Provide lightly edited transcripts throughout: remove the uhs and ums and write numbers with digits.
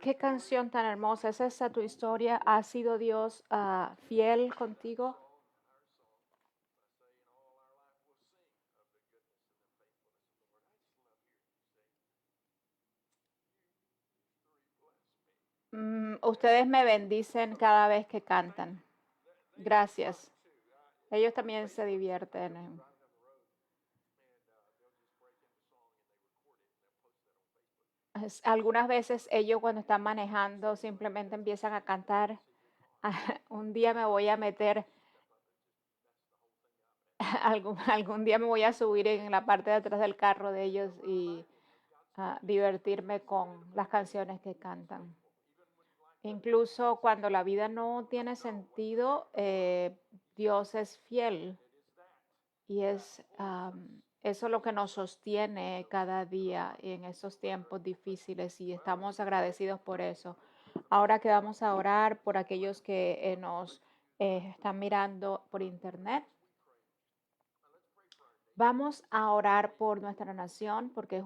Qué canción tan hermosa. ¿Es esa tu historia? ¿Ha sido Dios fiel contigo? Ustedes me bendicen cada vez que cantan. Gracias. Ellos también se divierten. Algunas veces ellos cuando están manejando simplemente empiezan a cantar. Un día me voy a meter, algún día me voy a subir en la parte de atrás del carro de ellos y divertirme con las canciones que cantan. Incluso cuando la vida no tiene sentido, Dios es fiel y eso lo que nos sostiene cada día en esos tiempos difíciles y estamos agradecidos por eso. Ahora que vamos a orar por aquellos que nos están mirando por internet, vamos a orar por nuestra nación porque es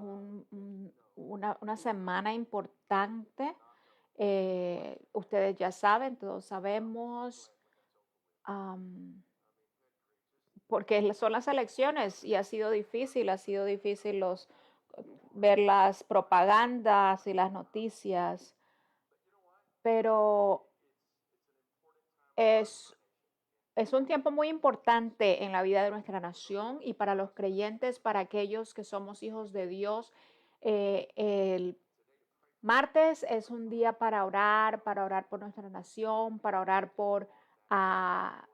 una semana importante. Ustedes ya saben, todos sabemos, porque son las elecciones y ha sido difícil ver las propagandas y las noticias, pero es, es un tiempo muy importante en la vida de nuestra nación y para los creyentes, para aquellos que somos hijos de Dios. El martes es un día para orar por nuestra nación, para orar ah,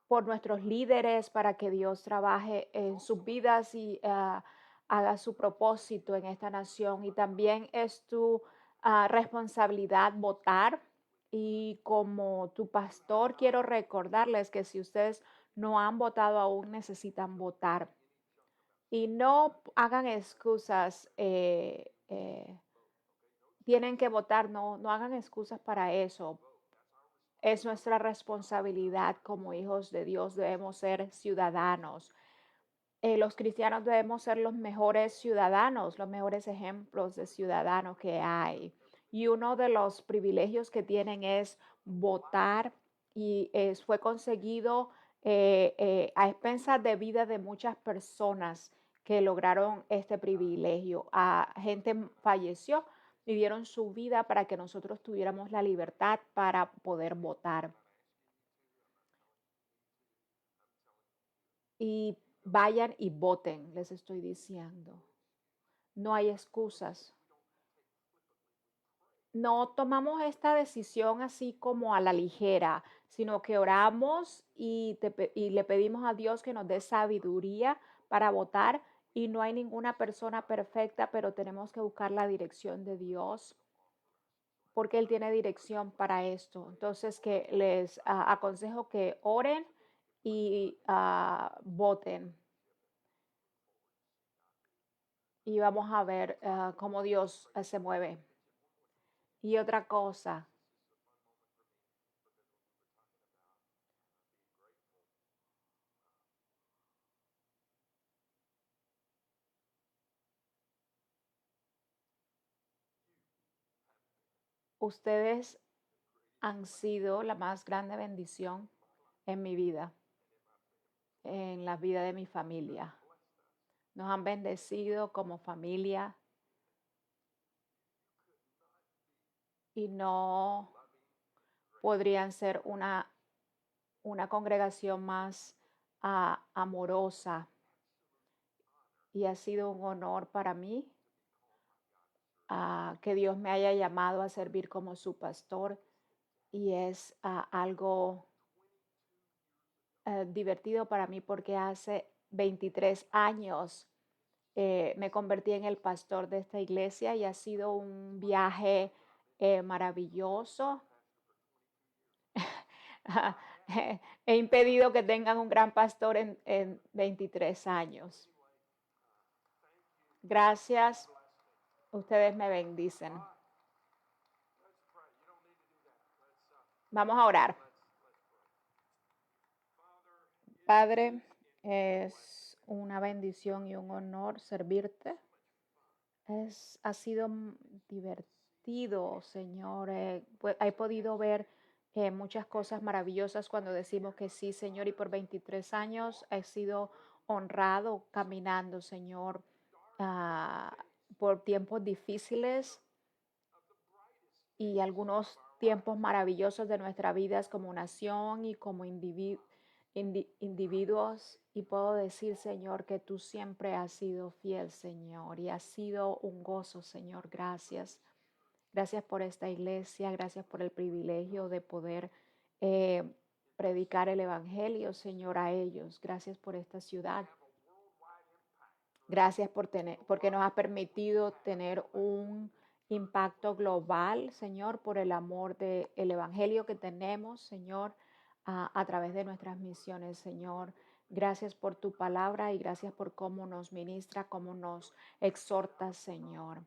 por nuestros líderes, para que Dios trabaje en sus vidas y haga su propósito en esta nación. Y también es tu responsabilidad votar. Y como tu pastor, quiero recordarles que si ustedes no han votado aún, necesitan votar. Y no hagan excusas. Tienen que votar, no hagan excusas para eso. Es nuestra responsabilidad como hijos de Dios, debemos ser ciudadanos. Los cristianos debemos ser los mejores ciudadanos, los mejores ejemplos de ciudadanos que hay. Y uno de los privilegios que tienen es votar y fue conseguido a expensas de vida de muchas personas que lograron este privilegio. Gente falleció y dieron su vida para que nosotros tuviéramos la libertad para poder votar. Y vayan y voten, les estoy diciendo. No hay excusas. No tomamos esta decisión así como a la ligera, sino que oramos y le pedimos a Dios que nos dé sabiduría para votar. Y no hay ninguna persona perfecta, pero tenemos que buscar la dirección de Dios porque Él tiene dirección para esto. Entonces, que les aconsejo que oren y voten. Y vamos a ver cómo Dios se mueve. Y otra cosa, ustedes han sido la más grande bendición en mi vida, en la vida de mi familia. Nos han bendecido como familia y no podrían ser una congregación más amorosa. Y ha sido un honor para mí que Dios me haya llamado a servir como su pastor y es algo divertido para mí porque hace 23 años me convertí en el pastor de esta iglesia y ha sido un viaje maravilloso. He impedido que tengan un gran pastor en 23 años. Gracias, ustedes me bendicen. Vamos a orar. Padre, es una bendición y un honor servirte. Ha sido divertido, Señor. He podido ver muchas cosas maravillosas cuando decimos que sí, Señor, y por 23 años he sido honrado caminando, Señor, ah, por tiempos difíciles y algunos tiempos maravillosos de nuestras vidas como nación y como individuos. Y puedo decir, Señor, que tú siempre has sido fiel, Señor, y has sido un gozo, Señor. Gracias. Gracias por esta iglesia, gracias por el privilegio de poder eh, predicar el Evangelio, Señor, a ellos. Gracias por esta ciudad. Gracias porque nos has permitido tener un impacto global, Señor, por el amor del Evangelio que tenemos, Señor, a través de nuestras misiones, Señor. Gracias por tu palabra y gracias por cómo nos ministra, cómo nos exhorta, Señor.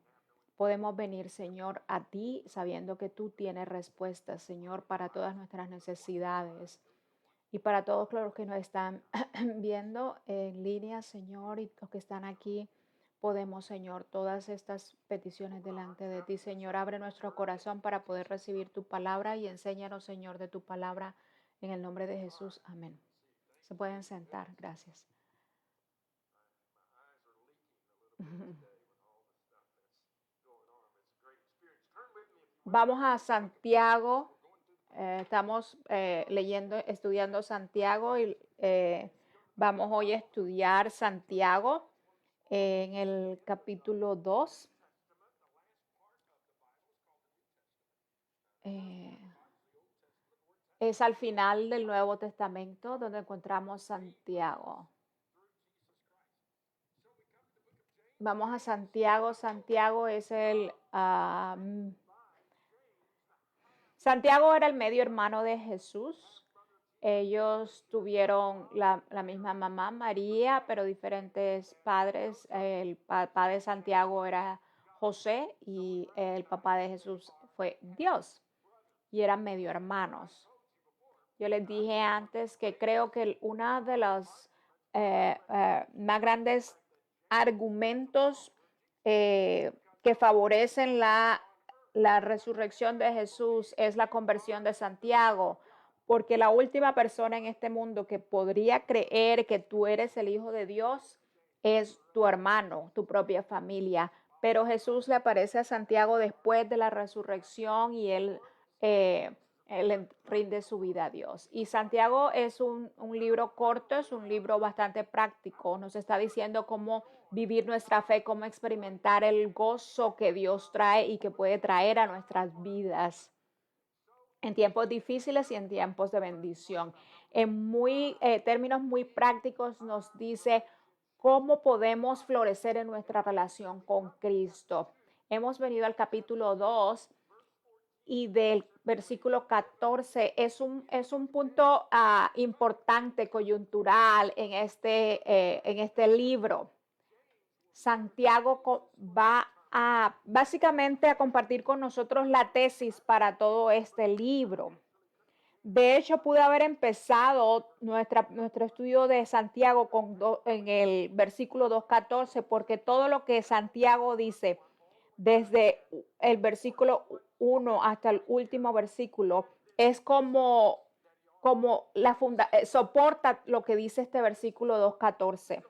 Podemos venir, Señor, a ti sabiendo que tú tienes respuestas, Señor, para todas nuestras necesidades. Y para todos los que nos están viendo en línea, Señor, y los que están aquí, podemos, Señor, todas estas peticiones delante de ti, Señor. Abre nuestro corazón para poder recibir tu palabra y enséñanos, Señor, de tu palabra en el nombre de Jesús. Amén. Se pueden sentar. Gracias. Vamos a Santiago. Estamos estudiando Santiago y vamos hoy a estudiar Santiago en el capítulo 2. Es al final del Nuevo Testamento donde encontramos Santiago. Vamos a Santiago. Santiago es Santiago era el medio hermano de Jesús. Ellos tuvieron la misma mamá, María, pero diferentes padres. El papá de Santiago era José y el papá de Jesús fue Dios. Y eran medio hermanos. Yo les dije antes que creo que uno de los más grandes argumentos que favorecen la resurrección de Jesús es la conversión de Santiago, porque la última persona en este mundo que podría creer que tú eres el Hijo de Dios es tu hermano, tu propia familia. Pero Jesús le aparece a Santiago después de la resurrección y él rinde su vida a Dios. Y Santiago es un libro corto, es un libro bastante práctico. Nos está diciendo cómo vivir nuestra fe, cómo experimentar el gozo que Dios trae y que puede traer a nuestras vidas en tiempos difíciles y en tiempos de bendición. En términos muy prácticos nos dice cómo podemos florecer en nuestra relación con Cristo. Hemos venido al capítulo 2 y del versículo 14 es un punto importante, coyuntural en este libro. Santiago va básicamente a compartir con nosotros la tesis para todo este libro. De hecho, pude haber empezado nuestro estudio de Santiago en el versículo 2.14, porque todo lo que Santiago dice desde el versículo 1 hasta el último versículo es como soporta lo que dice este versículo 2.14.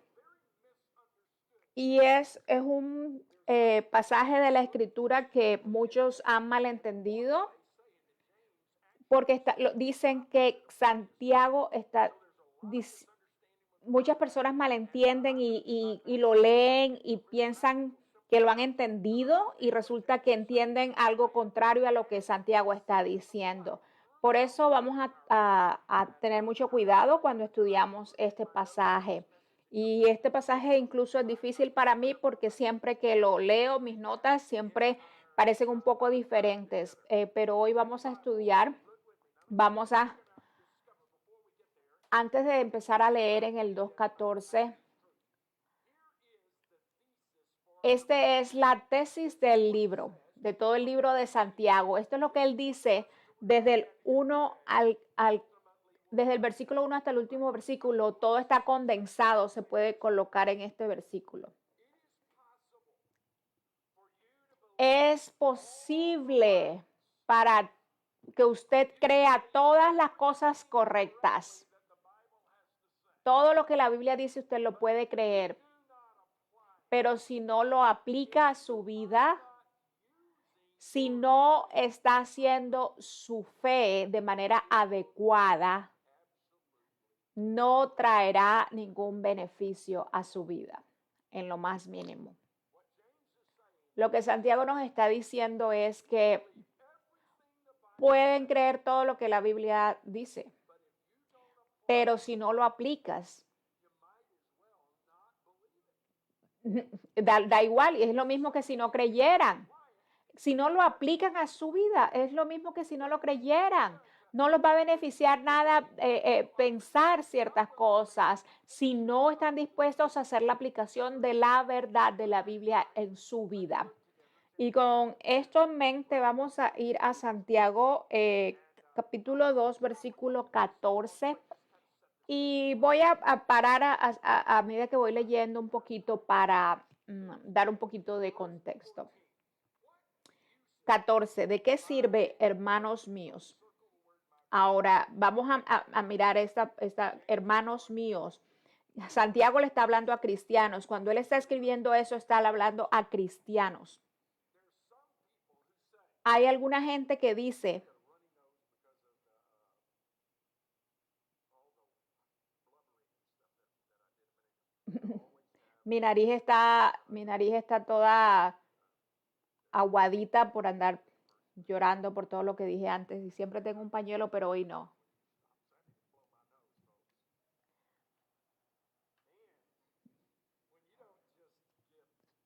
Y es un pasaje de la escritura que muchos han malentendido porque dicen que Santiago muchas personas malentienden y lo leen y piensan que lo han entendido y resulta que entienden algo contrario a lo que Santiago está diciendo. Por eso vamos a tener mucho cuidado cuando estudiamos este pasaje. Y este pasaje incluso es difícil para mí porque siempre que lo leo, mis notas siempre parecen un poco diferentes. Pero hoy vamos a estudiar, antes de empezar a leer en el 2.14, esta es la tesis del libro, de todo el libro de Santiago. Esto es lo que él dice desde el desde el versículo 1 hasta el último versículo. Todo está condensado, se puede colocar en este versículo. Es posible para que usted crea todas las cosas correctas. Todo lo que la Biblia dice usted lo puede creer, pero si no lo aplica a su vida, si no está haciendo su fe de manera adecuada, no traerá ningún beneficio a su vida, en lo más mínimo. Lo que Santiago nos está diciendo es que pueden creer todo lo que la Biblia dice, pero si no lo aplicas, da igual, y es lo mismo que si no creyeran. Si no lo aplican a su vida, es lo mismo que si no lo creyeran. No los va a beneficiar nada pensar ciertas cosas si no están dispuestos a hacer la aplicación de la verdad de la Biblia en su vida. Y con esto en mente vamos a ir a Santiago capítulo 2, versículo 14. Y voy a parar a medida que voy leyendo un poquito para dar un poquito de contexto. 14. ¿De qué sirve, hermanos míos? Ahora vamos a mirar esta, hermanos míos. Santiago le está hablando a cristianos. Cuando él está escribiendo eso, está hablando a cristianos. Hay alguna gente que dice, mi nariz está toda aguadita por andar llorando por todo lo que dije antes y siempre tengo un pañuelo, pero hoy no.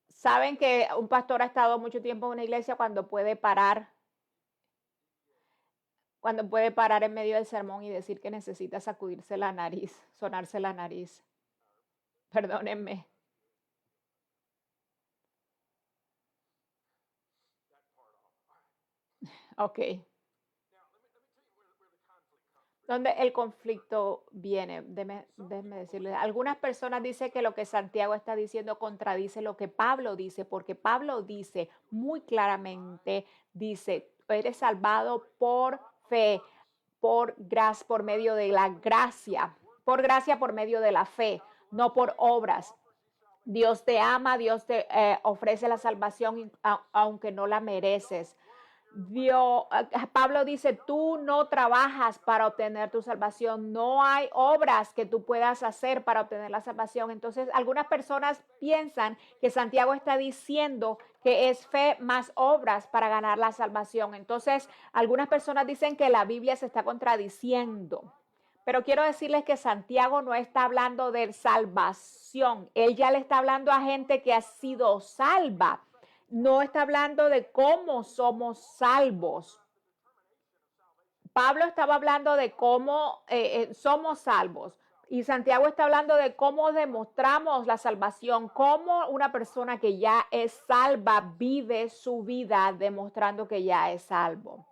Saben que un pastor ha estado mucho tiempo en una iglesia cuando puede parar en medio del sermón y decir que necesita sacudirse la nariz, sonarse la nariz. Perdónenme. Ok. ¿Dónde el conflicto viene? Déjeme decirles. Algunas personas dicen que lo que Santiago está diciendo contradice lo que Pablo dice, porque Pablo dice muy claramente, dice, eres salvado por fe, por gracia, por medio de la gracia, por gracia por medio de la fe, no por obras. Dios te ama, Dios te ofrece la salvación aunque no la mereces. Pablo dice, tú no trabajas para obtener tu salvación, no hay obras que tú puedas hacer para obtener la salvación. Entonces, algunas personas piensan que Santiago está diciendo que es fe más obras para ganar la salvación. Entonces, algunas personas dicen que la Biblia se está contradiciendo. Pero quiero decirles que Santiago no está hablando de salvación. Él ya le está hablando a gente que ha sido salva. No está hablando de cómo somos salvos. Pablo estaba hablando de cómo somos salvos. Y Santiago está hablando de cómo demostramos la salvación, cómo una persona que ya es salva vive su vida demostrando que ya es salvo.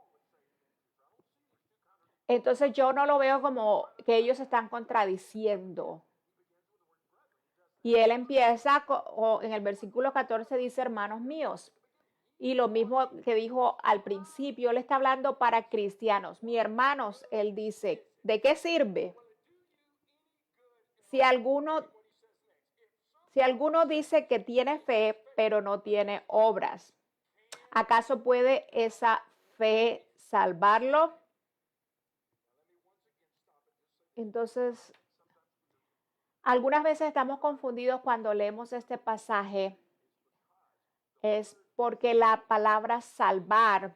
Entonces yo no lo veo como que ellos están contradiciendo. Y él empieza en el versículo 14, dice, hermanos míos. Y lo mismo que dijo al principio, él está hablando para cristianos. Mi hermanos, él dice, ¿de qué sirve? Si alguno dice que tiene fe, pero no tiene obras, ¿acaso puede esa fe salvarlo? Entonces, algunas veces estamos confundidos cuando leemos este pasaje. Es porque la palabra salvar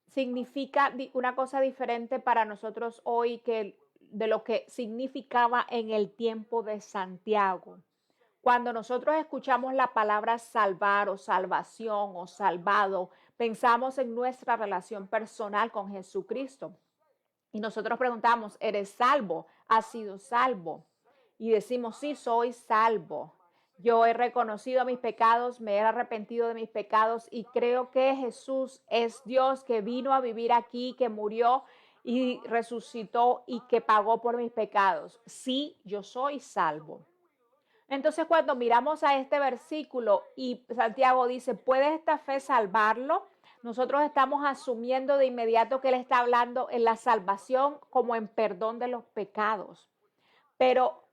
significa una cosa diferente para nosotros hoy que de lo que significaba en el tiempo de Santiago. Cuando nosotros escuchamos la palabra salvar o salvación o salvado, pensamos en nuestra relación personal con Jesucristo. Y nosotros preguntamos, ¿eres salvo? ¿Has sido salvo? Y decimos, sí, soy salvo. Yo he reconocido mis pecados, me he arrepentido de mis pecados y creo que Jesús es Dios que vino a vivir aquí, que murió y resucitó y que pagó por mis pecados. Sí, yo soy salvo. Entonces, cuando miramos a este versículo y Santiago dice, ¿puede esta fe salvarlo? Nosotros estamos asumiendo de inmediato que él está hablando en la salvación como en perdón de los pecados. Pero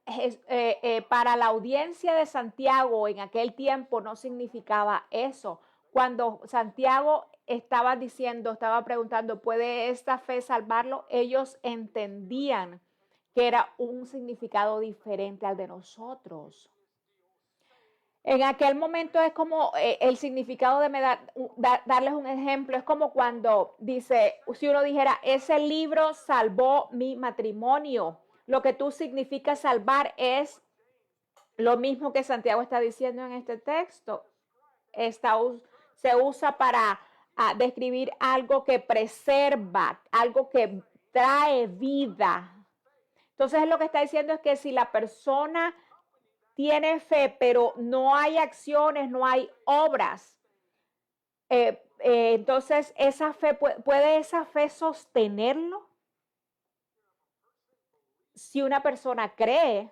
para la audiencia de Santiago en aquel tiempo no significaba eso. Cuando Santiago estaba diciendo, estaba preguntando, ¿puede esta fe salvarlo? Ellos entendían que era un significado diferente al de nosotros. En aquel momento es como el significado de darles un ejemplo, es como cuando dice, si uno dijera, ese libro salvó mi matrimonio. Lo que tú significa salvar es lo mismo que Santiago está diciendo en este texto. Se usa para describir algo que preserva, algo que trae vida. Entonces lo que está diciendo es que si la persona tiene fe, pero no hay acciones, no hay obras, entonces esa fe, ¿puede esa fe sostenerlo? Si una persona cree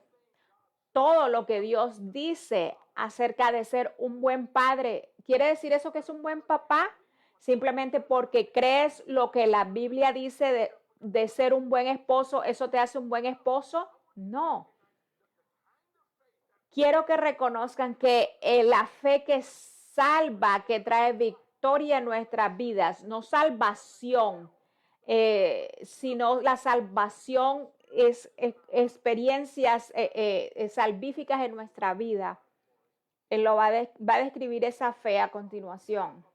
todo lo que Dios dice acerca de ser un buen padre, ¿quiere decir eso que es un buen papá? Simplemente porque crees lo que la Biblia dice de ser un buen esposo, ¿eso te hace un buen esposo? No. Quiero que reconozcan que la fe que salva, que trae victoria en nuestras vidas, no salvación, sino la salvación es experiencias salvíficas en nuestra vida. Él va a describir esa fe a continuación.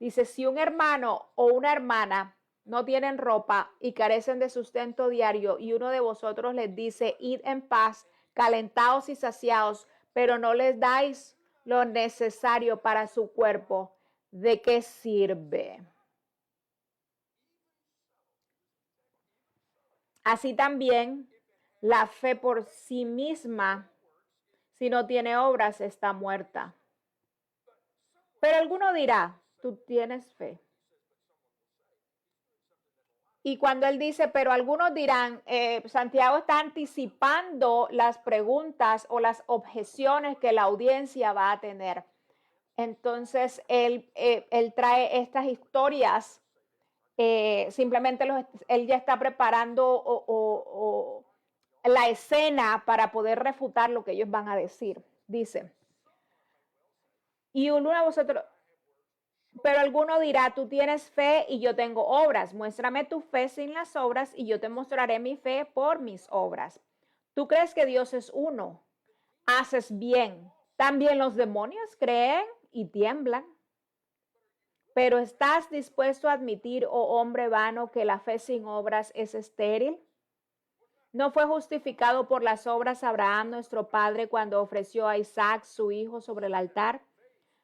Dice, si un hermano o una hermana no tienen ropa y carecen de sustento diario y uno de vosotros les dice, id en paz, calentados y saciados, pero no les dais lo necesario para su cuerpo, ¿de qué sirve? Así también, la fe por sí misma, si no tiene obras, está muerta. Pero alguno dirá, tú tienes fe. Y cuando él dice, pero algunos dirán, Santiago está anticipando las preguntas o las objeciones que la audiencia va a tener. Entonces, él trae estas historias, simplemente él ya está preparando la escena para poder refutar lo que ellos van a decir. Dice, y uno de vosotros... Pero alguno dirá, tú tienes fe y yo tengo obras. Muéstrame tu fe sin las obras y yo te mostraré mi fe por mis obras. ¿Tú crees que Dios es uno? Haces bien. También los demonios creen y tiemblan. Pero ¿estás dispuesto a admitir, oh hombre vano, que la fe sin obras es estéril? ¿No fue justificado por las obras Abraham, nuestro padre, cuando ofreció a Isaac, su hijo, sobre el altar?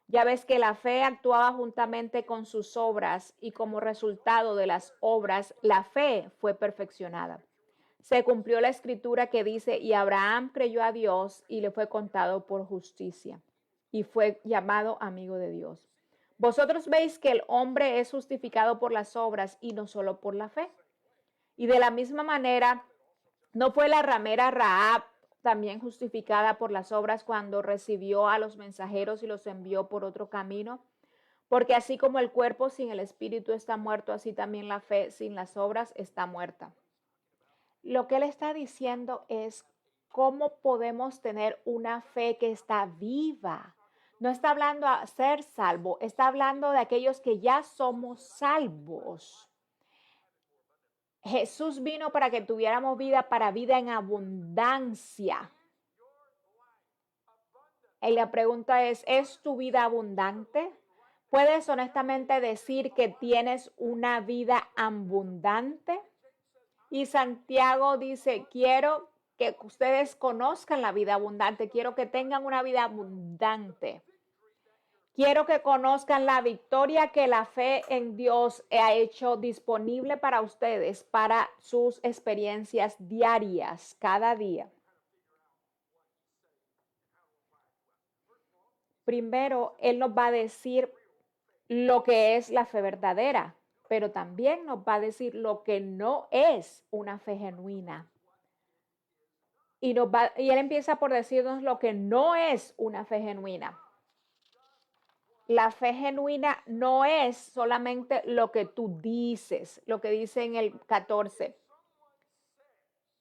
Ya ves que la fe actuaba juntamente con sus obras y como resultado de las obras, la fe fue perfeccionada. Se cumplió la escritura que dice, y Abraham creyó a Dios y le fue contado por justicia y fue llamado amigo de Dios. Vosotros veis que el hombre es justificado por las obras y no solo por la fe. Y de la misma manera, ¿no fue la ramera Rahab también justificada por las obras cuando recibió a los mensajeros y los envió por otro camino? Porque así como el cuerpo sin el espíritu está muerto, así también la fe sin las obras está muerta. Lo que él está diciendo es cómo podemos tener una fe que está viva. No está hablando a ser salvo, está hablando de aquellos que ya somos salvos. Jesús vino para que tuviéramos vida, para vida en abundancia. Y la pregunta ¿es tu vida abundante? ¿Puedes honestamente decir que tienes una vida abundante? Y Santiago dice, quiero que ustedes conozcan la vida abundante, quiero que tengan una vida abundante. Quiero que conozcan la victoria que la fe en Dios ha hecho disponible para ustedes, para sus experiencias diarias, cada día. Primero, Él nos va a decir lo que es la fe verdadera, pero también nos va a decir lo que no es una fe genuina. y él empieza por decirnos lo que no es una fe genuina. La fe genuina no es solamente lo que tú dices, lo que dice en el 14.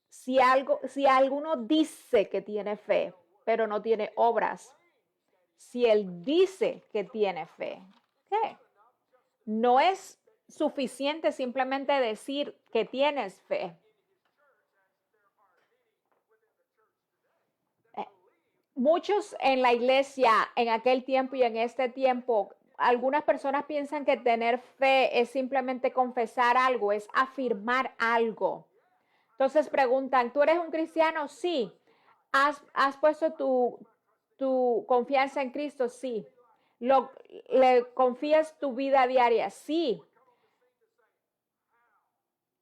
Si alguno dice que tiene fe, pero no tiene obras, si él dice que tiene fe, ¿qué? No es suficiente simplemente decir que tienes fe. Muchos en la iglesia en aquel tiempo y en este tiempo, algunas personas piensan que tener fe es simplemente confesar algo, es afirmar algo. Entonces preguntan, ¿tú eres un cristiano? Sí. ¿Has puesto tu confianza en Cristo? Sí. ¿Le confías tu vida diaria? Sí.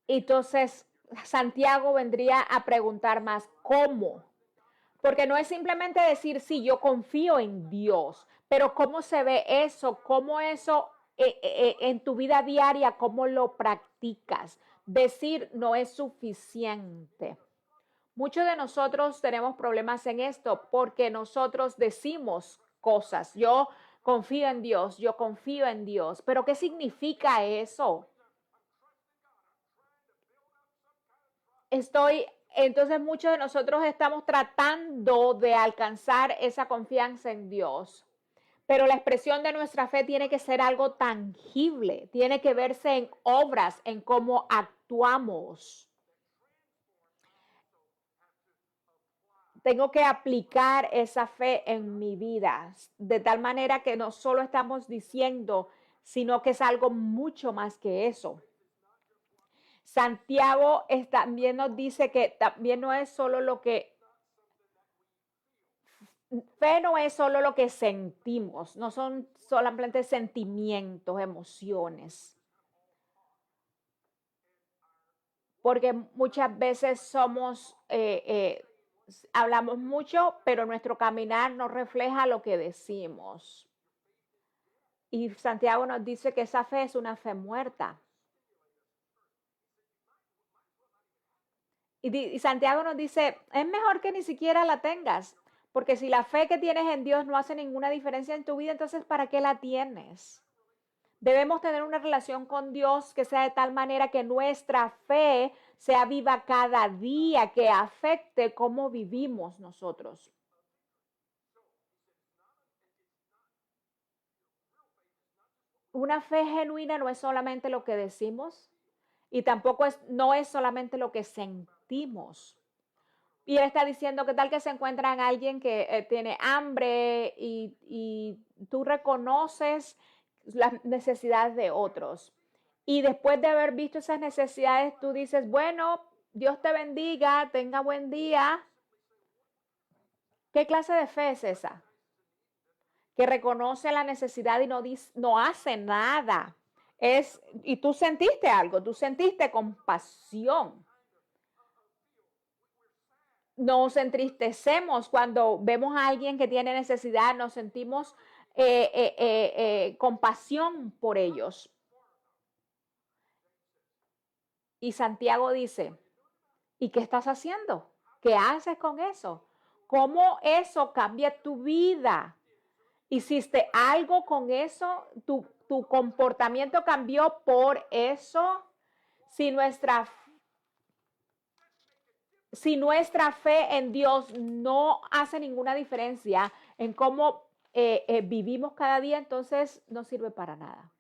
Entonces Santiago vendría a preguntar más, ¿cómo? Porque no es simplemente decir, sí, yo confío en Dios, pero ¿cómo se ve eso? ¿Cómo eso en tu vida diaria, cómo lo practicas? Decir no es suficiente. Muchos de nosotros tenemos problemas en esto porque nosotros decimos cosas. Yo confío en Dios, yo confío en Dios. Pero ¿qué significa eso? Entonces muchos de nosotros estamos tratando de alcanzar esa confianza en Dios. Pero la expresión de nuestra fe tiene que ser algo tangible, tiene que verse en obras, en cómo actuamos. Tengo que aplicar esa fe en mi vida, de tal manera que no solo estamos diciendo, sino que es algo mucho más que eso. Santiago también nos dice que también no es solo lo que, fe no es solo lo que sentimos, no son solamente sentimientos, emociones. Porque muchas veces hablamos mucho, pero nuestro caminar no refleja lo que decimos. Y Santiago nos dice que esa fe es una fe muerta. Y Santiago nos dice, es mejor que ni siquiera la tengas, porque si la fe que tienes en Dios no hace ninguna diferencia en tu vida, entonces ¿para qué la tienes? Debemos tener una relación con Dios que sea de tal manera que nuestra fe sea viva cada día, que afecte cómo vivimos nosotros. Una fe genuina no es solamente lo que decimos y tampoco no es solamente lo que sentimos. Y él está diciendo que tal que se encuentra en alguien que tiene hambre y tú reconoces las necesidades de otros. Y después de haber visto esas necesidades, tú dices, bueno, Dios te bendiga, tenga buen día. ¿Qué clase de fe es esa? Que reconoce la necesidad y no hace nada. Y tú sentiste algo, tú sentiste compasión. Nos entristecemos cuando vemos a alguien que tiene necesidad, nos sentimos compasión por ellos. Y Santiago dice, ¿y qué estás haciendo? ¿Qué haces con eso? ¿Cómo eso cambia tu vida? ¿Hiciste algo con eso? ¿Tu comportamiento cambió por eso? Si nuestra fe en Dios no hace ninguna diferencia en cómo vivimos cada día, entonces no sirve para nada.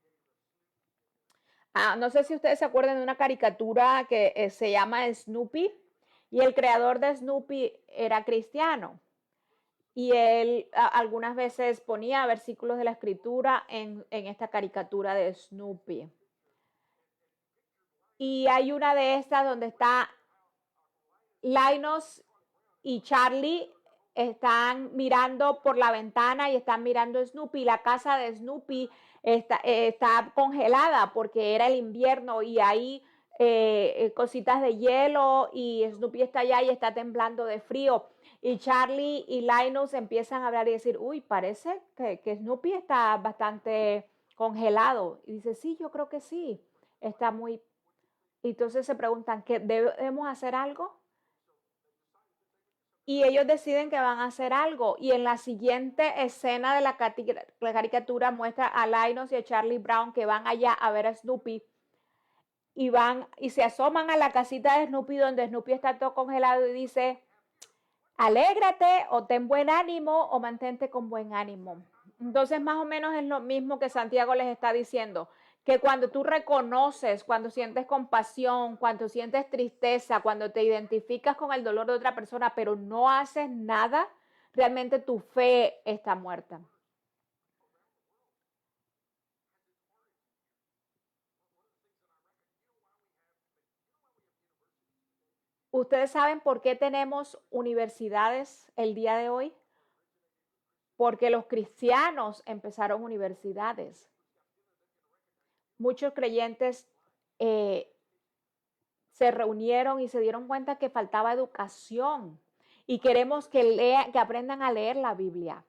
No sé si ustedes se acuerdan de una caricatura que se llama Snoopy, y el creador de Snoopy era cristiano. Y él algunas veces ponía versículos de la escritura en esta caricatura de Snoopy. Y hay una de estas donde está Linus y Charlie, están mirando por la ventana y están mirando Snoopy. La casa de Snoopy está congelada porque era el invierno y hay cositas de hielo y Snoopy está allá y está temblando de frío. Y Charlie y Linus empiezan a hablar y decir, uy, parece que Snoopy está bastante congelado. Y dice, sí, yo creo que sí, está muy... Entonces se preguntan, ¿qué debemos hacer algo? y ellos deciden que van a hacer algo. Y en la siguiente escena de la caricatura muestra a Linus y a Charlie Brown que van allá a ver a Snoopy y van y se asoman a la casita de Snoopy donde Snoopy está todo congelado y dice, alégrate o ten buen ánimo o mantente con buen ánimo. Entonces más o menos es lo mismo que Santiago les está diciendo, que cuando tú reconoces, cuando sientes compasión, cuando sientes tristeza, cuando te identificas con el dolor de otra persona, pero no haces nada, realmente tu fe está muerta. ¿Ustedes saben por qué tenemos universidades el día de hoy? Porque los cristianos empezaron universidades. Muchos creyentes eh, se reunieron y se dieron cuenta que faltaba educación y queremos que aprendan a leer la Biblia.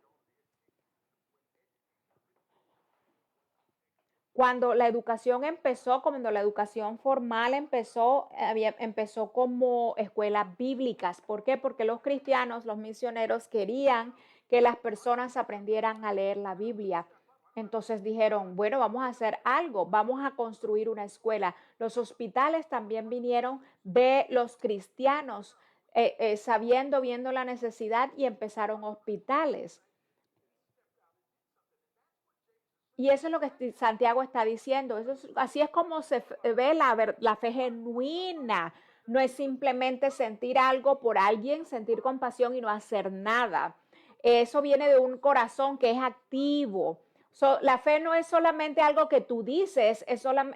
Cuando la educación empezó, cuando la educación formal empezó como escuelas bíblicas. ¿Por qué? Porque los cristianos, los misioneros querían que las personas aprendieran a leer la Biblia. Entonces dijeron, bueno, vamos a hacer algo, vamos a construir una escuela. Los hospitales también vinieron de los cristianos, viendo la necesidad y empezaron hospitales. Y eso es lo que Santiago está diciendo. Así es como se ve la fe genuina. No es simplemente sentir algo por alguien, sentir compasión y no hacer nada. Eso viene de un corazón que es activo. La fe no es solamente algo que tú dices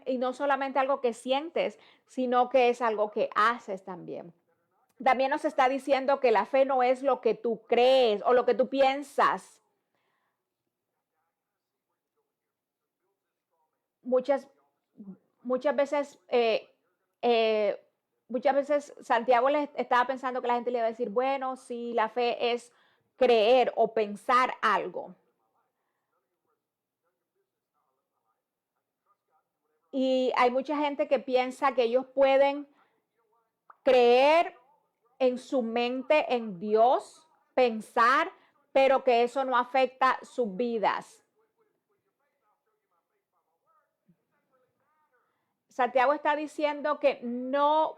y no solamente algo que sientes, sino que es algo que haces también. También nos está diciendo que la fe no es lo que tú crees o lo que tú piensas. Muchas, muchas veces, eh, muchas veces Santiago les estaba pensando que la gente le iba a decir, bueno, si la fe es creer o pensar algo. Y hay mucha gente que piensa que ellos pueden creer en su mente en Dios, pensar, pero que eso no afecta sus vidas. Santiago está diciendo que no,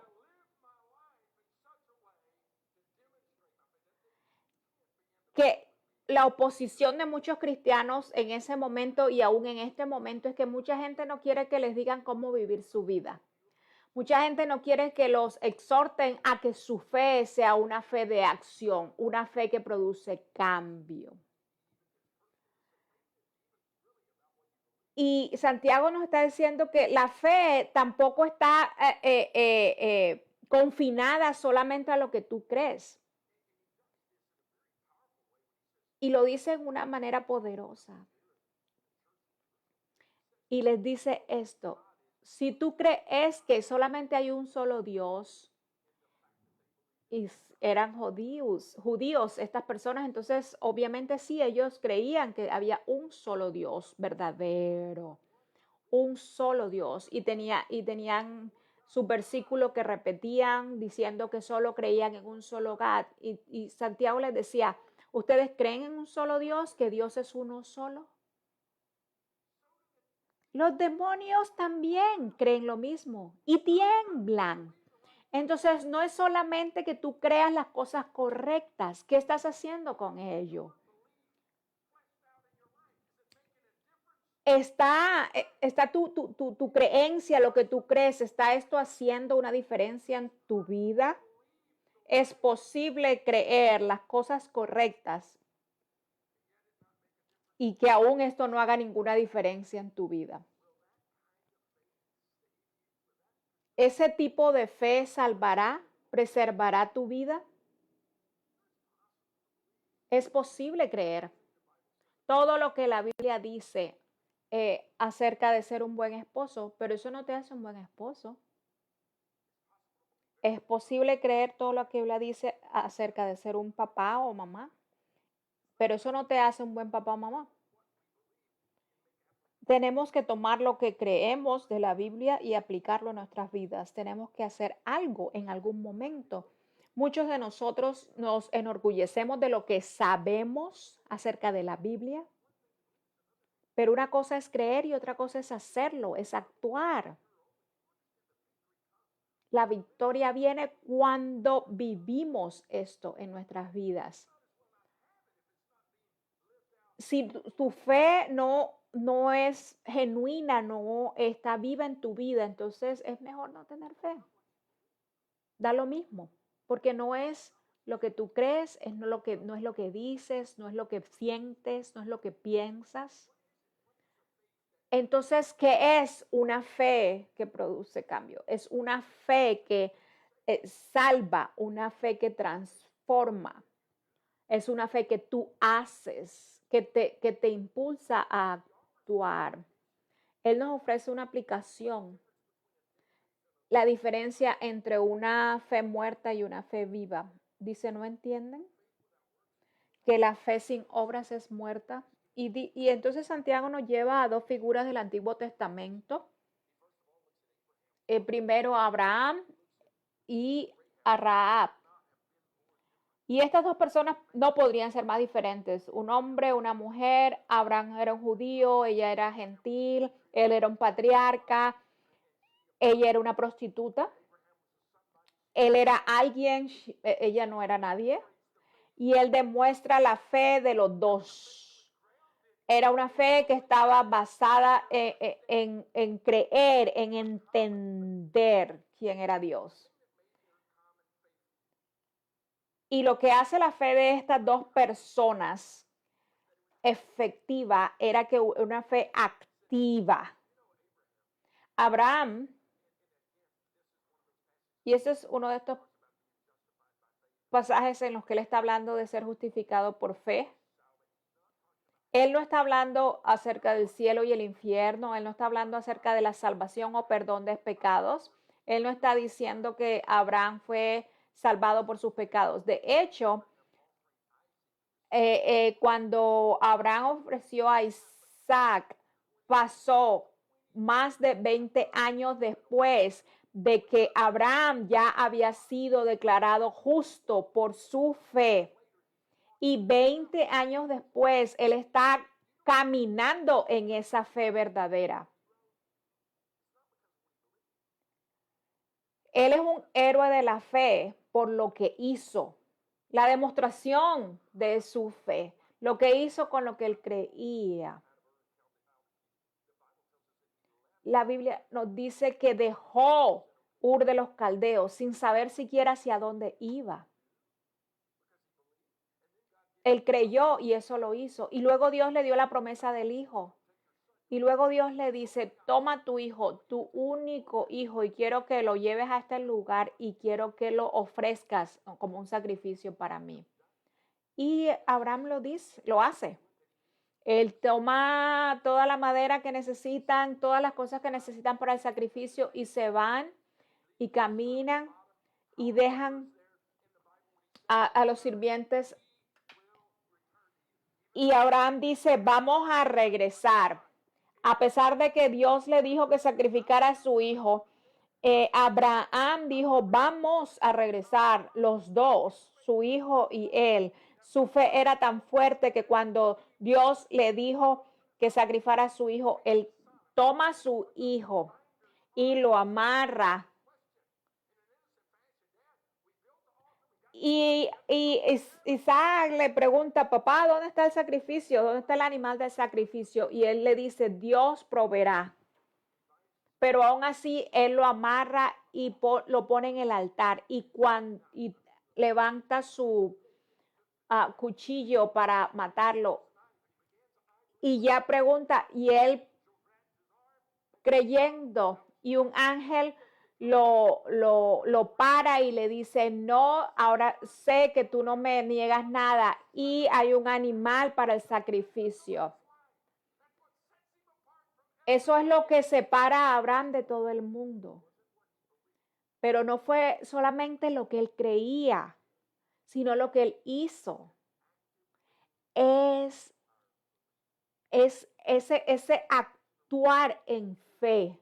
que la oposición de muchos cristianos en ese momento y aún en este momento es que mucha gente no quiere que les digan cómo vivir su vida. Mucha gente no quiere que los exhorten a que su fe sea una fe de acción, una fe que produce cambio. Y Santiago nos está diciendo que la fe tampoco está confinada solamente a lo que tú crees. Y lo dice en una manera poderosa. Y les dice esto, si tú crees que solamente hay un solo Dios, y eran judíos estas personas, entonces obviamente sí, ellos creían que había un solo Dios verdadero, un solo Dios, y tenían su versículo que repetían diciendo que solo creían en un solo God, y Santiago les decía, ¿ustedes creen en un solo Dios, que Dios es uno solo? Los demonios también creen lo mismo y tiemblan. Entonces, no es solamente que tú creas las cosas correctas, ¿qué estás haciendo con ello? Está tu creencia, lo que tú crees, ¿está esto haciendo una diferencia en tu vida? Es posible creer las cosas correctas y que aún esto no haga ninguna diferencia en tu vida. ¿Ese tipo de fe salvará, preservará tu vida? Es posible creer todo lo que la Biblia dice acerca de ser un buen esposo, pero eso no te hace un buen esposo. Es posible creer todo lo que la Biblia dice acerca de ser un papá o mamá, pero eso no te hace un buen papá o mamá. Tenemos que tomar lo que creemos de la Biblia y aplicarlo en nuestras vidas. Tenemos que hacer algo en algún momento. Muchos de nosotros nos enorgullecemos de lo que sabemos acerca de la Biblia, pero una cosa es creer y otra cosa es hacerlo, es actuar. La victoria viene cuando vivimos esto en nuestras vidas. Si tu fe no es genuina, no está viva en tu vida, entonces es mejor no tener fe. Da lo mismo, porque no es lo que tú crees, no es lo que dices, no es lo que sientes, no es lo que piensas. Entonces, ¿qué es una fe que produce cambio? Es una fe que salva, una fe que transforma, es una fe que tú haces, que te impulsa a actuar. Él nos ofrece una aplicación, la diferencia entre una fe muerta y una fe viva. Dice, ¿no entienden? Que la fe sin obras es muerta. Y entonces Santiago nos lleva a dos figuras del Antiguo Testamento. Primero a Abraham y a Rahab. Y estas dos personas no podrían ser más diferentes. Un hombre, una mujer. Abraham era un judío, ella era gentil, él era un patriarca, ella era una prostituta, él era alguien, ella no era nadie. Y él demuestra la fe de los dos. Era una fe que estaba basada en creer, en entender quién era Dios. Y lo que hace la fe de estas dos personas efectiva era que una fe activa. Abraham, y ese es uno de estos pasajes en los que él está hablando de ser justificado por fe. Él no está hablando acerca del cielo y el infierno, él no está hablando acerca de la salvación o perdón de pecados, él no está diciendo que Abraham fue salvado por sus pecados. De hecho, cuando Abraham ofreció a Isaac, pasó más de 20 años después de que Abraham ya había sido declarado justo por su fe. Y 20 años después, él está caminando en esa fe verdadera. Él es un héroe de la fe por lo que hizo, la demostración de su fe, lo que hizo con lo que él creía. La Biblia nos dice que dejó Ur de los Caldeos sin saber siquiera hacia dónde iba. Él creyó y eso lo hizo. Y luego Dios le dio la promesa del hijo. Y luego Dios le dice, toma tu hijo, tu único hijo, y quiero que lo lleves a este lugar y quiero que lo ofrezcas como un sacrificio para mí. Y Abraham lo dice, lo hace. Él toma toda la madera que necesitan, todas las cosas que necesitan para el sacrificio y se van y caminan y dejan a los sirvientes. Y Abraham dice, vamos a regresar. A pesar de que Dios le dijo que sacrificara a su hijo, Abraham dijo, vamos a regresar los dos, su hijo y él. Su fe era tan fuerte que cuando Dios le dijo que sacrificara a su hijo, él toma a su hijo y lo amarra. Y Isaac le pregunta, papá, ¿dónde está el sacrificio? ¿Dónde está el animal del sacrificio? Y él le dice, Dios proveerá. Pero aún así, él lo amarra y lo pone en el altar. Y levanta su cuchillo para matarlo. Y ya pregunta, y él creyendo, y un ángel lo para y le dice, no, ahora sé que tú no me niegas nada y hay un animal para el sacrificio. Eso es lo que separa a Abraham de todo el mundo. Pero no fue solamente lo que él creía, sino lo que él hizo. Es ese actuar en fe.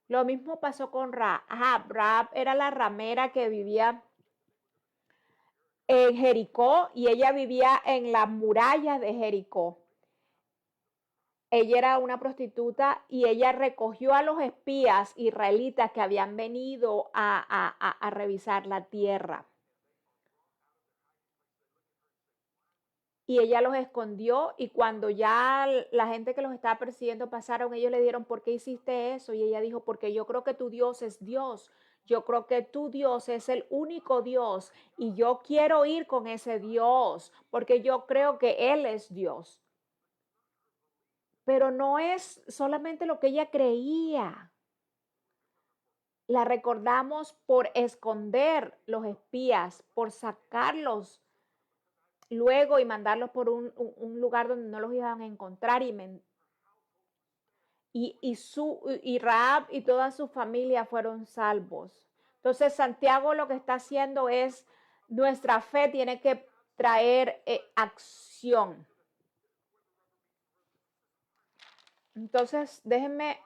Lo mismo pasó con Rahab. Rahab era la ramera que vivía en Jericó y ella vivía en las murallas de Jericó. Ella era una prostituta y ella recogió a los espías israelitas que habían venido a revisar la tierra. Y ella los escondió y cuando ya la gente que los estaba persiguiendo pasaron, ellos le dieron, ¿por qué hiciste eso? Y ella dijo, porque yo creo que tu Dios es Dios. Yo creo que tu Dios es el único Dios y yo quiero ir con ese Dios porque yo creo que Él es Dios. Pero no es solamente lo que ella creía. La recordamos por esconder los espías, por sacarlos luego y mandarlos por un lugar donde no los iban a encontrar y Rahab y toda su familia fueron salvos. Entonces Santiago lo que está haciendo es, nuestra fe tiene que traer acción. Entonces déjenme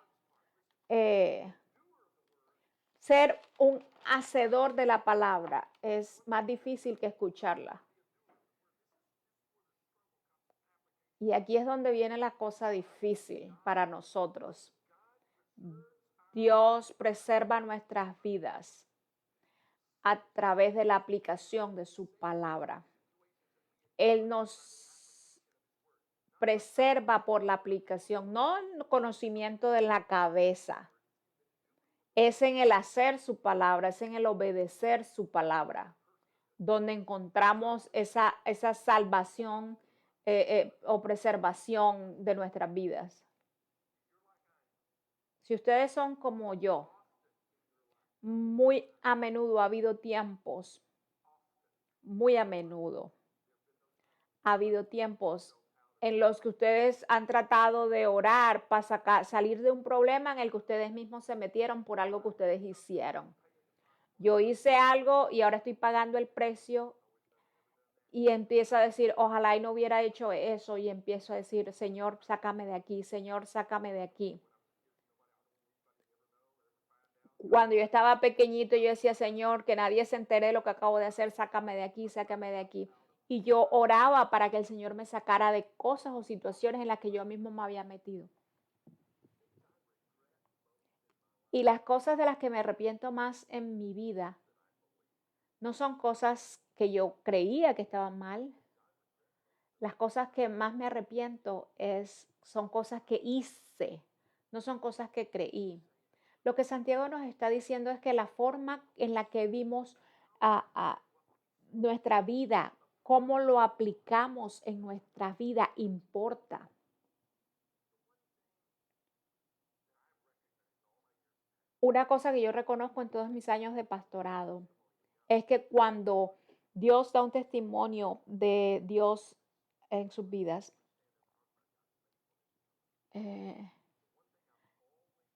ser un hacedor de la palabra. Es más difícil que escucharla. Y aquí es donde viene la cosa difícil para nosotros. Dios preserva nuestras vidas a través de la aplicación de su palabra. Él nos preserva por la aplicación, no el conocimiento de la cabeza. Es en el hacer su palabra, es en el obedecer su palabra, donde encontramos esa salvación o preservación de nuestras vidas. Si ustedes son como yo, muy a menudo ha habido tiempos, muy a menudo ha habido tiempos en los que ustedes han tratado de orar para salir de un problema en el que ustedes mismos se metieron por algo que ustedes hicieron. Yo hice algo y ahora estoy pagando el precio y empiezo a decir, ojalá y no hubiera hecho eso, y empiezo a decir, Señor, sácame de aquí, Señor, sácame de aquí. Cuando yo estaba pequeñito, yo decía, Señor, que nadie se entere de lo que acabo de hacer, sácame de aquí, sácame de aquí. Y yo oraba para que el Señor me sacara de cosas o situaciones en las que yo mismo me había metido. Y las cosas de las que me arrepiento más en mi vida no son cosas que yo creía que estaban mal. Las cosas que más me arrepiento son cosas que hice, no son cosas que creí. Lo que Santiago nos está diciendo es que la forma en la que vimos nuestra vida, cómo lo aplicamos en nuestra vida, importa. Una cosa que yo reconozco en todos mis años de pastorado es que cuando Dios da un testimonio de Dios en sus vidas,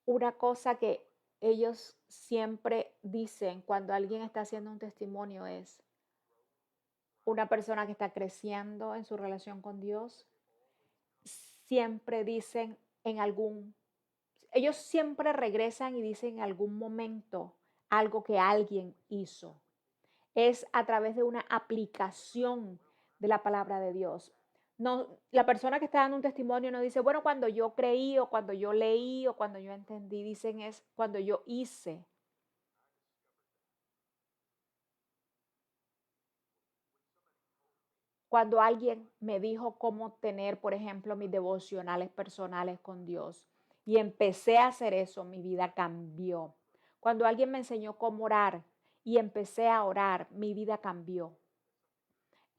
una cosa que ellos siempre dicen cuando alguien está haciendo un testimonio es una persona que está creciendo en su relación con Dios, siempre dicen ellos siempre regresan y dicen en algún momento algo que alguien hizo. Es a través de una aplicación de la palabra de Dios. No, la persona que está dando un testimonio no dice, bueno, cuando yo creí o cuando yo leí o cuando yo entendí, dicen es cuando yo hice. Cuando alguien me dijo cómo tener, por ejemplo, mis devocionales personales con Dios y empecé a hacer eso, mi vida cambió. Cuando alguien me enseñó cómo orar y empecé a orar, mi vida cambió.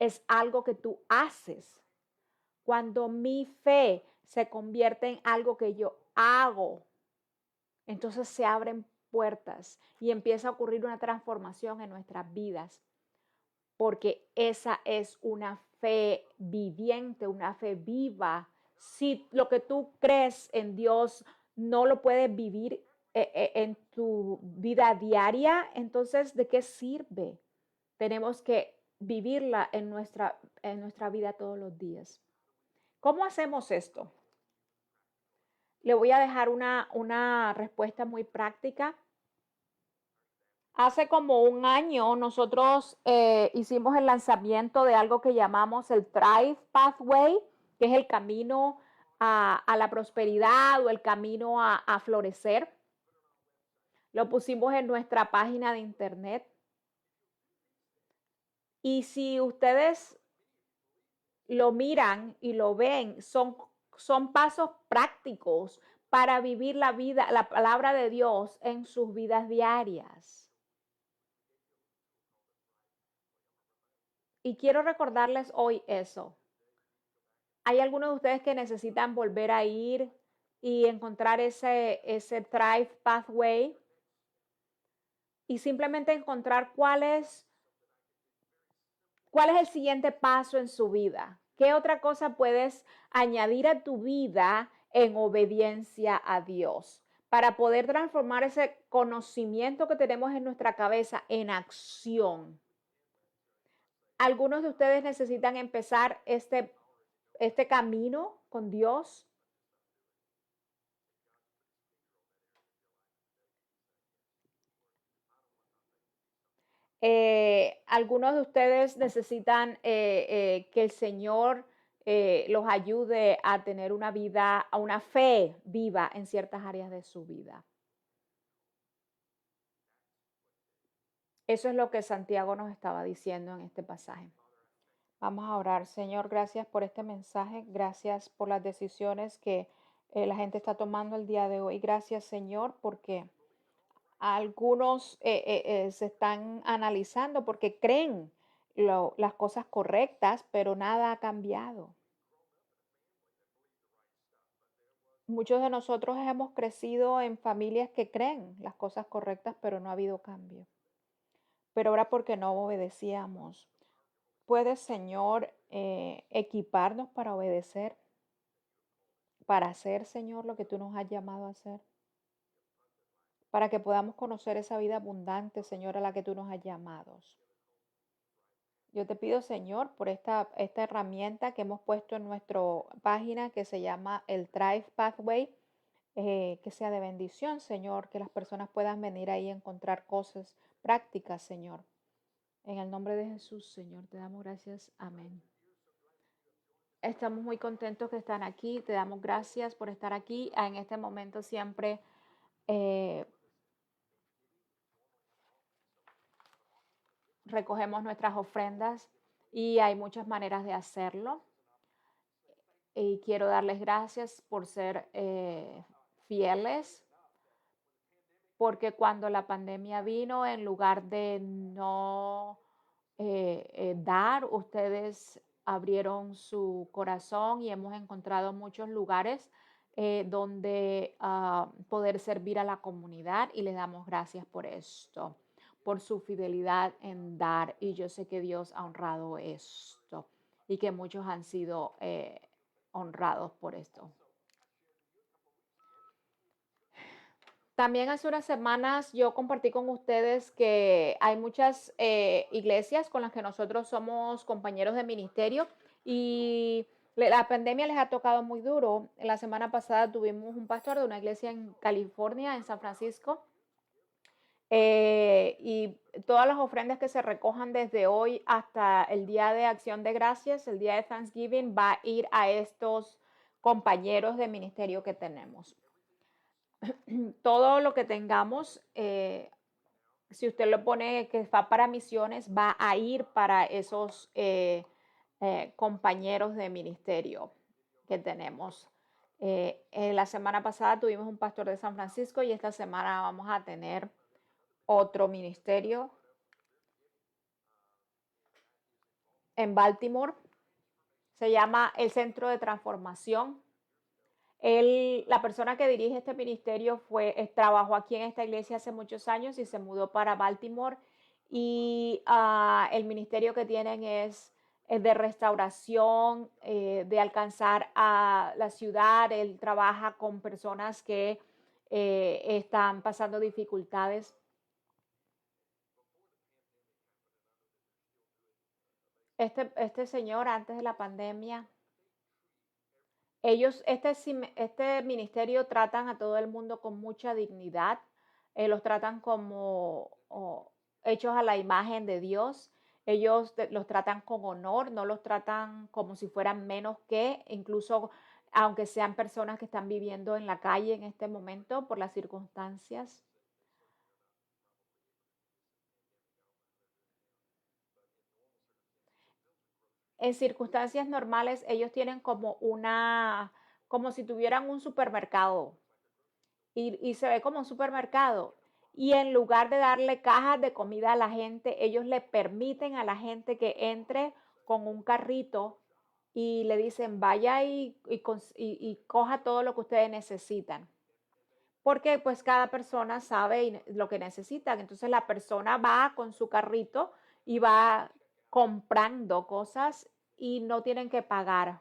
Es algo que tú haces. Cuando mi fe se convierte en algo que yo hago, entonces se abren puertas y empieza a ocurrir una transformación en nuestras vidas, porque esa es una fe viviente, una fe viva. Si lo que tú crees en Dios no lo puedes vivir en tu vida diaria, entonces ¿de qué sirve? Tenemos que vivirla en nuestra vida todos los días. ¿Cómo hacemos esto? Le voy a dejar una respuesta muy práctica Hace como un año nosotros hicimos el lanzamiento de algo que llamamos el Thrive Pathway, que es el camino a la prosperidad o el camino a florecer. Lo pusimos en nuestra página de internet. Y si ustedes lo miran y lo ven, son pasos prácticos para vivir la vida, la palabra de Dios en sus vidas diarias. Y quiero recordarles hoy eso. Hay algunos de ustedes que necesitan volver a ir y encontrar ese Thrive Pathway y simplemente encontrar cuál es el siguiente paso en su vida. ¿Qué otra cosa puedes añadir a tu vida en obediencia a Dios? Para poder transformar ese conocimiento que tenemos en nuestra cabeza en acción. Algunos de ustedes necesitan empezar este camino con Dios. Algunos de ustedes necesitan que el Señor los ayude a tener una vida, a una fe viva en ciertas áreas de su vida. Eso es lo que Santiago nos estaba diciendo en este pasaje. Vamos a orar. Señor, gracias por este mensaje. Gracias por las decisiones que la gente está tomando el día de hoy. Gracias, Señor, porque algunos se están analizando porque creen las cosas correctas, pero nada ha cambiado. Muchos de nosotros hemos crecido en familias que creen las cosas correctas, pero no ha habido cambio. Pero ahora porque no obedecíamos. ¿Puedes, Señor, equiparnos para obedecer, para hacer, Señor, lo que tú nos has llamado a hacer? Para que podamos conocer esa vida abundante, Señor, a la que tú nos has llamado. Yo te pido, Señor, por esta herramienta que hemos puesto en nuestra página que se llama el Thrive Pathway, que sea de bendición, Señor, que las personas puedan venir ahí a encontrar cosas prácticas, Señor. En el nombre de Jesús, Señor, te damos gracias. Amén. Estamos muy contentos que están aquí. Te damos gracias por estar aquí. En este momento siempre eh, recogemos nuestras ofrendas y hay muchas maneras de hacerlo. Y quiero darles gracias por ser fieles, porque cuando la pandemia vino, en lugar de no dar, ustedes abrieron su corazón y hemos encontrado muchos lugares donde poder servir a la comunidad y les damos gracias por esto, por su fidelidad en dar. Y yo sé que Dios ha honrado esto y que muchos han sido honrados por esto. También hace unas semanas yo compartí con ustedes que hay muchas iglesias con las que nosotros somos compañeros de ministerio y la pandemia les ha tocado muy duro. La semana pasada tuvimos un pastor de una iglesia en California, en San Francisco, y todas las ofrendas que se recojan desde hoy hasta el Día de Acción de Gracias, el Día de Thanksgiving, va a ir a estos compañeros de ministerio que tenemos. Todo lo que tengamos, si usted lo pone que va para misiones, va a ir para esos compañeros de ministerio que tenemos. La semana pasada tuvimos un pastor de San Francisco y esta semana vamos a tener otro ministerio en Baltimore. Se llama el Centro de Transformación. La persona que dirige este ministerio trabajó aquí en esta iglesia hace muchos años y se mudó para Baltimore. Y el ministerio que tienen es de restauración, de alcanzar a la ciudad. Él trabaja con personas que están pasando dificultades. Este señor, antes de la pandemia, este ministerio tratan a todo el mundo con mucha dignidad. los tratan como hechos a la imagen de Dios. Ellos los tratan con honor, no los tratan como si fueran menos que, incluso aunque sean personas que están viviendo en la calle en este momento por las circunstancias. En circunstancias normales, ellos tienen como como si tuvieran un supermercado y se ve como un supermercado. Y en lugar de darle cajas de comida a la gente, ellos le permiten a la gente que entre con un carrito y le dicen, vaya y coja todo lo que ustedes necesitan. Porque pues cada persona sabe lo que necesitan. Entonces la persona va con su carrito y va comprando cosas y no tienen que pagar.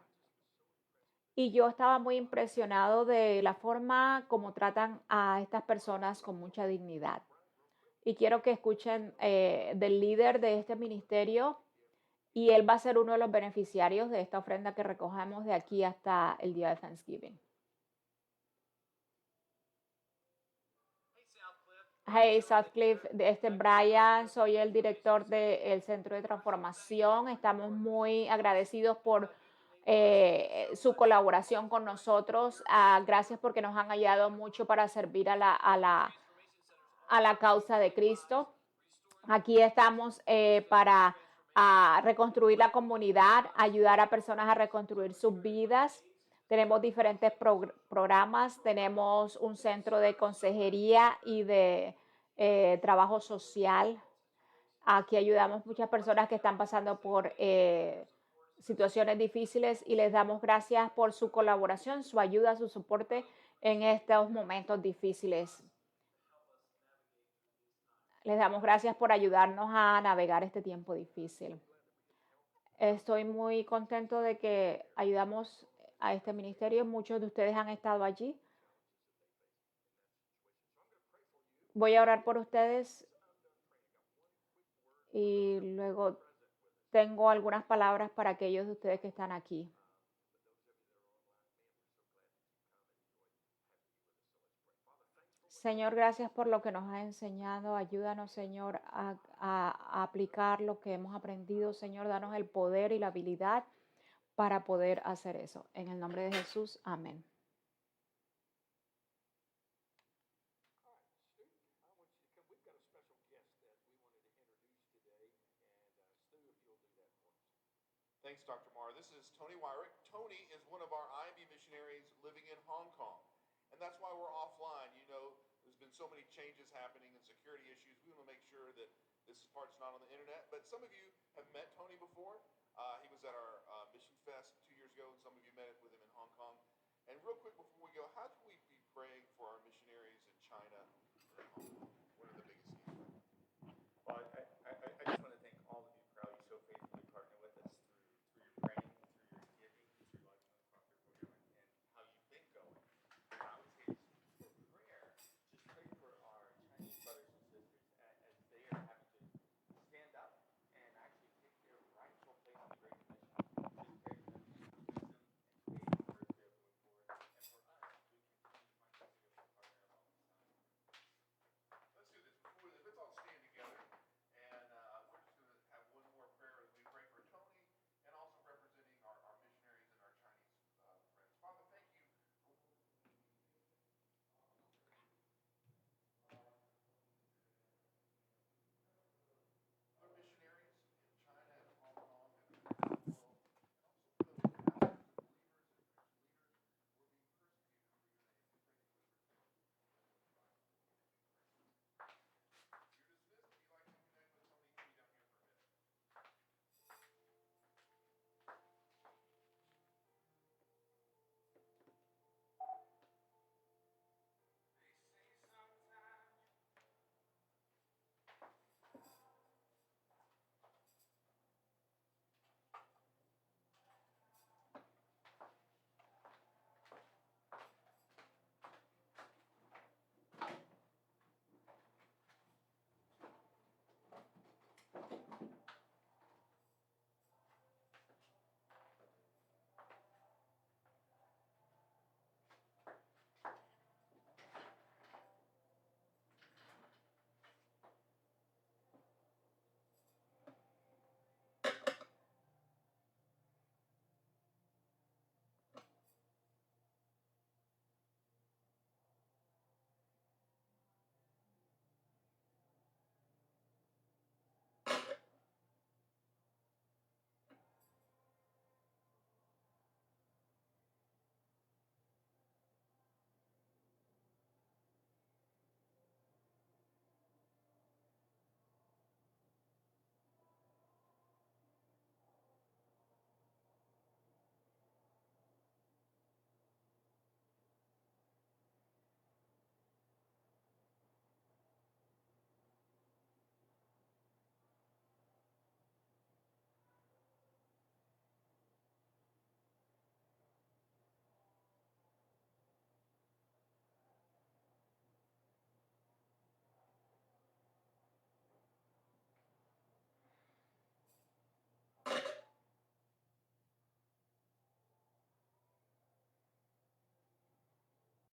Y yo estaba muy impresionado de la forma como tratan a estas personas con mucha dignidad. Y quiero que escuchen del líder de este ministerio y él va a ser uno de los beneficiarios de esta ofrenda que recogemos de aquí hasta el día de Thanksgiving. Hey, Sutcliffe, este es Brian, soy el director del Centro de Transformación. Estamos muy agradecidos por su colaboración con nosotros. Gracias porque nos han ayudado mucho para servir a la causa de Cristo. Aquí estamos para reconstruir la comunidad, ayudar a personas a reconstruir sus vidas. Tenemos diferentes programas, tenemos un centro de consejería y de trabajo social. Aquí ayudamos muchas personas que están pasando por situaciones difíciles y les damos gracias por su colaboración, su ayuda, su soporte en estos momentos difíciles. Les damos gracias por ayudarnos a navegar este tiempo difícil. Estoy muy contento de que ayudamos a este ministerio. Muchos de ustedes han estado allí. Voy a orar por ustedes y luego tengo algunas palabras para aquellos de ustedes que están aquí. Señor, gracias por lo que nos has enseñado. Ayúdanos, Señor, a aplicar lo que hemos aprendido. Señor, danos el poder y la habilidad para poder hacer eso. En el nombre de Jesús, amén. Thanks, Dr. Marr. This is Tony Wyrick. Tony is one of our IMB missionaries living in Hong Kong. And that's why we're offline. You know, there's been so many changes happening and security issues. We want to make sure that this part's not on the internet. But some of you have met Tony before. He was at our Mission Fest 2 years ago, and some of you met with him in Hong Kong. And real quick before we go, how can we be praying